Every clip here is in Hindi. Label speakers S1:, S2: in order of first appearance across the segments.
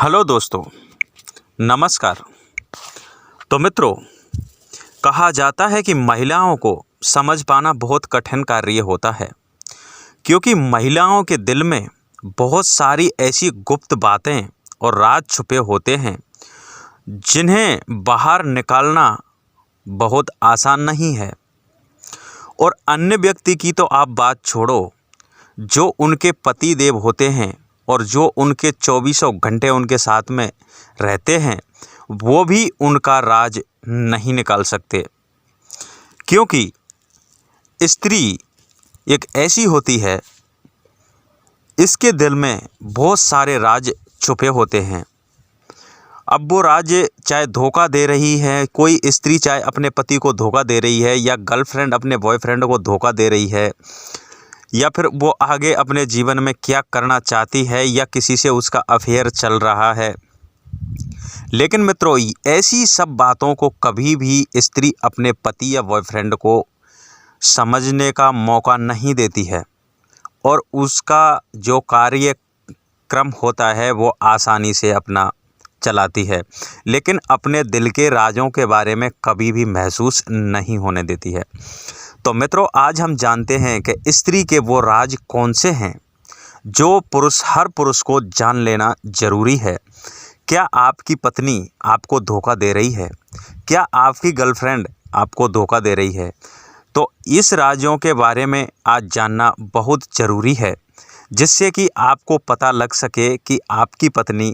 S1: हेलो दोस्तों, नमस्कार। तो मित्रों, कहा जाता है कि महिलाओं को समझ पाना बहुत कठिन कार्य होता है, क्योंकि महिलाओं के दिल में बहुत सारी ऐसी गुप्त बातें और राज छुपे होते हैं जिन्हें बाहर निकालना बहुत आसान नहीं है। और अन्य व्यक्ति की तो आप बात छोड़ो, जो उनके पति देव होते हैं और जो उनके चौबीसों घंटे उनके साथ में रहते हैं, वो भी उनका राज नहीं निकाल सकते, क्योंकि स्त्री एक ऐसी होती है, इसके दिल में बहुत सारे राज छुपे होते हैं। अब वो राज चाहे धोखा दे रही है, कोई स्त्री चाहे अपने पति को धोखा दे रही है, या गर्लफ्रेंड अपने बॉयफ्रेंड को धोखा दे रही है, या फिर वो आगे अपने जीवन में क्या करना चाहती है, या किसी से उसका अफेयर चल रहा है। लेकिन मित्रों, ऐसी सब बातों को कभी भी स्त्री अपने पति या बॉयफ्रेंड को समझने का मौका नहीं देती है, और उसका जो कार्यक्रम होता है वो आसानी से अपना चलाती है, लेकिन अपने दिल के राजों के बारे में कभी भी महसूस नहीं होने देती है। तो मित्रों, आज हम जानते हैं कि स्त्री के वो राज कौन से हैं जो हर पुरुष को जान लेना ज़रूरी है। क्या आपकी पत्नी आपको धोखा दे रही है? क्या आपकी गर्लफ्रेंड आपको धोखा दे रही है? तो इस राजों के बारे में आज जानना बहुत ज़रूरी है, जिससे कि आपको पता लग सके कि आपकी पत्नी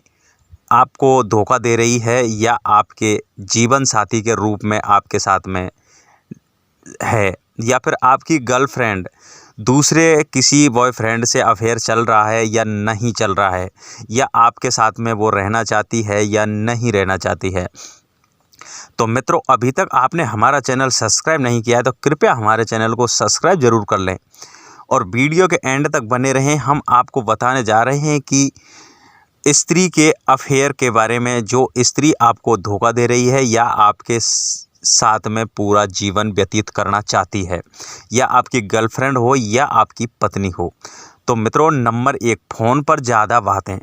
S1: आपको धोखा दे रही है या आपके जीवन साथी के रूप में आपके साथ में है, या फिर आपकी गर्लफ्रेंड दूसरे किसी बॉयफ्रेंड से अफेयर चल रहा है या नहीं चल रहा है, या आपके साथ में वो रहना चाहती है या नहीं रहना चाहती है। तो मित्रों, अभी तक आपने हमारा चैनल सब्सक्राइब नहीं किया है तो कृपया हमारे चैनल को सब्सक्राइब ज़रूर कर लें और वीडियो के एंड तक बने रहें। हम आपको बताने जा रहे हैं कि स्त्री के अफेयर के बारे में, जो स्त्री आपको धोखा दे रही है या आपके साथ में पूरा जीवन व्यतीत करना चाहती है, या आपकी गर्लफ्रेंड हो या आपकी पत्नी हो। तो मित्रों, नंबर 1, फ़ोन पर ज़्यादा बातें।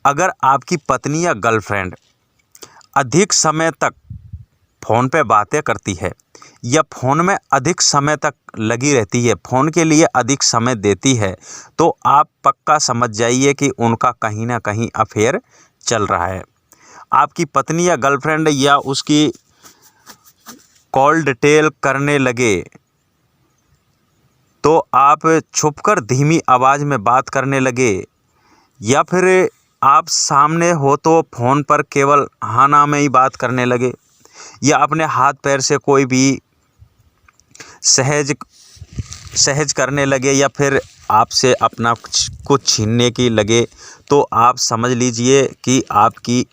S1: अगर आपकी पत्नी या गर्लफ्रेंड अधिक समय तक फ़ोन पे बातें करती है या फ़ोन में अधिक समय तक लगी रहती है, फ़ोन के लिए अधिक समय देती है, तो आप पक्का समझ जाइए कि उनका कहीं ना कहीं अफेयर चल रहा है। आपकी पत्नी या गर्लफ्रेंड या उसकी कॉल डिटेल करने लगे तो आप छुपकर धीमी आवाज़ में बात करने लगे, या फिर आप सामने हो तो फ़ोन पर केवल हाँ ना में ही बात करने लगे, या अपने हाथ पैर से कोई भी सहज करने लगे, या फिर आपसे अपना कुछ छीनने की लगे, तो आप समझ लीजिए कि आपकी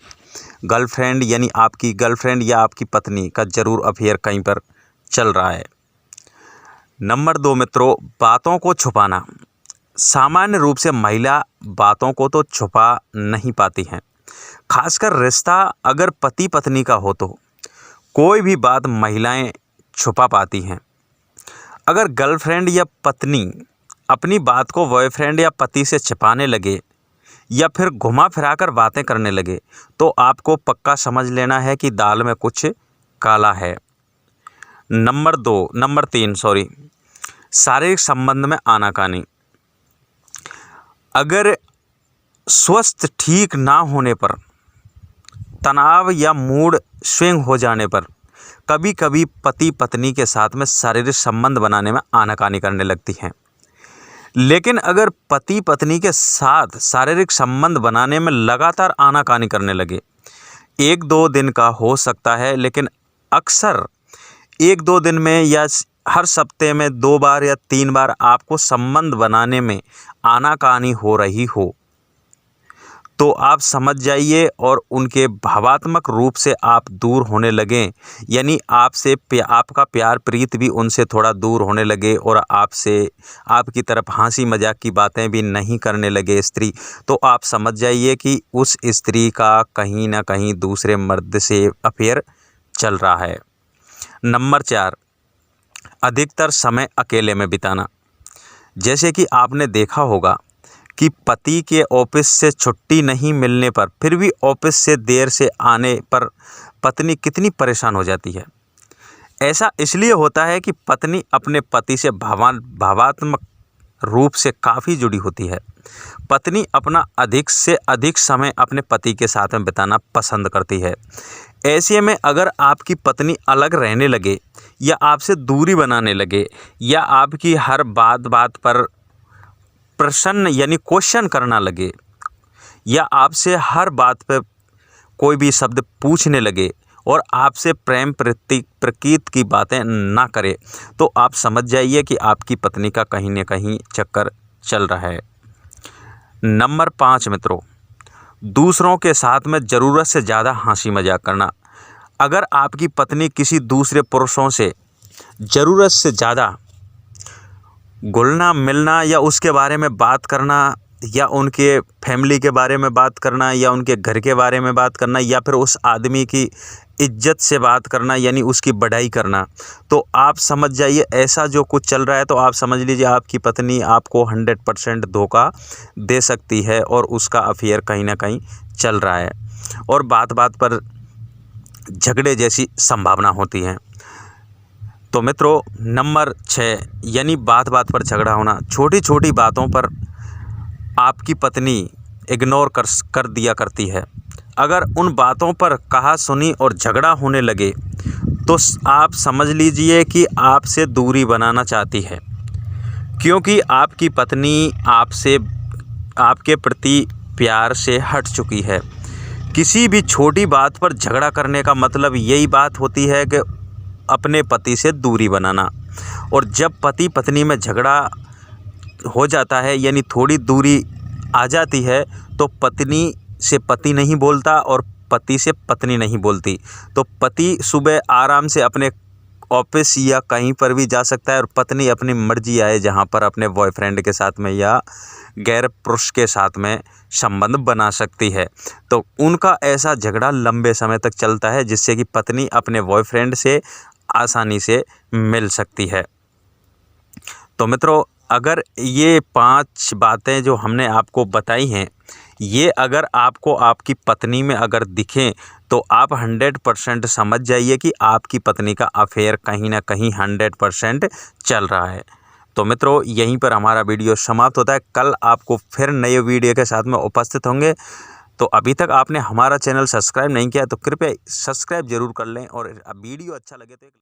S1: गर्लफ्रेंड यानी आपकी गर्लफ्रेंड या आपकी पत्नी का ज़रूर अफेयर कहीं पर चल रहा है। नंबर 2 मित्रों, बातों को छुपाना। सामान्य रूप से महिला बातों को तो छुपा नहीं पाती हैं, खासकर रिश्ता अगर पति पत्नी का हो तो कोई भी बात महिलाएं छुपा पाती हैं। अगर गर्लफ्रेंड या पत्नी अपनी बात को बॉयफ्रेंड या पति से छिपाने लगे या फिर घुमा फिरा कर बातें करने लगे, तो आपको पक्का समझ लेना है कि दाल में कुछ काला है। नंबर 3 शारीरिक संबंध में आनाकानी। अगर स्वास्थ्य ठीक ना होने पर, तनाव या मूड स्विंग हो जाने पर कभी कभी पति पत्नी के साथ में शारीरिक संबंध बनाने में आनाकानी करने लगती हैं। लेकिन अगर पति पत्नी के साथ शारीरिक संबंध बनाने में लगातार आनाकानी करने लगे, 1-2 दिन का हो सकता है, लेकिन अक्सर 1-2 दिन में या हर सप्ते में 2 बार या 3 बार आपको संबंध बनाने में आनाकानी हो रही हो, तो आप समझ जाइए और उनके भावात्मक रूप से आप दूर होने लगें, यानी आपका प्यार प्रीत भी उनसे थोड़ा दूर होने लगे और आपकी तरफ हंसी मजाक की बातें भी नहीं करने लगे स्त्री, तो आप समझ जाइए कि उस स्त्री का कहीं ना कहीं दूसरे मर्द से अफेयर चल रहा है। नंबर 4, अधिकतर समय अकेले में बिताना। जैसे कि आपने देखा होगा कि पति के ऑफिस से छुट्टी नहीं मिलने पर फिर भी ऑफिस से देर से आने पर पत्नी कितनी परेशान हो जाती है। ऐसा इसलिए होता है कि पत्नी अपने पति से भावात्मक रूप से काफ़ी जुड़ी होती है। पत्नी अपना अधिक से अधिक समय अपने पति के साथ में बिताना पसंद करती है। ऐसे में अगर आपकी पत्नी अलग रहने लगे या आपसे दूरी बनाने लगे या आपकी हर बात पर प्रश्न यानी क्वेश्चन करना लगे या आपसे हर बात पर कोई भी शब्द पूछने लगे और आपसे प्रेम प्रतीक की बातें ना करे, तो आप समझ जाइए कि आपकी पत्नी का कहीं न कहीं चक्कर चल रहा है। नंबर 5 मित्रों, दूसरों के साथ में ज़रूरत से ज़्यादा हंसी मजाक करना। अगर आपकी पत्नी किसी दूसरे पुरुषों से ज़रूरत से ज़्यादा घुलना मिलना या उसके बारे में बात करना या उनके फैमिली के बारे में बात करना या उनके घर के बारे में बात करना या फिर उस आदमी की इज्जत से बात करना यानी उसकी बढ़ाई करना, तो आप समझ जाइए ऐसा जो कुछ चल रहा है, तो आप समझ लीजिए आपकी पत्नी आपको 100% धोखा दे सकती है और उसका अफेयर कहीं ना कहीं चल रहा है और बात बात पर झगड़े जैसी संभावना होती है। तो मित्रों, नंबर 6 यानी बात बात पर झगड़ा होना। छोटी छोटी बातों पर आपकी पत्नी इग्नोर कर दिया करती है। अगर उन बातों पर कहा सुनी और झगड़ा होने लगे तो आप समझ लीजिए कि आपसे दूरी बनाना चाहती है, क्योंकि आपकी पत्नी आपसे आपके प्रति प्यार से हट चुकी है। किसी भी छोटी बात पर झगड़ा करने का मतलब यही बात होती है कि अपने पति से दूरी बनाना। और जब पति पत्नी में झगड़ा हो जाता है यानी थोड़ी दूरी आ जाती है, तो पत्नी से पति नहीं बोलता और पति से पत्नी नहीं बोलती। तो पति सुबह आराम से अपने ऑफिस या कहीं पर भी जा सकता है और पत्नी अपनी मर्जी आए जहां पर अपने बॉयफ्रेंड के साथ में या गैर पुरुष के साथ में संबंध बना सकती है। तो उनका ऐसा झगड़ा लंबे समय तक चलता है, जिससे कि पत्नी अपने बॉयफ्रेंड से आसानी से मिल सकती है। तो मित्रों, अगर ये 5 बातें जो हमने आपको बताई हैं, ये अगर आपको आपकी पत्नी में अगर दिखें तो आप 100% समझ जाइए कि आपकी पत्नी का अफेयर कहीं ना कहीं 100% चल रहा है। तो मित्रों, यहीं पर हमारा वीडियो समाप्त होता है। कल आपको फिर नए वीडियो के साथ में उपस्थित होंगे। तो अभी तक आपने हमारा चैनल सब्सक्राइब नहीं किया तो कृपया सब्सक्राइब जरूर कर लें और वीडियो अच्छा लगे तो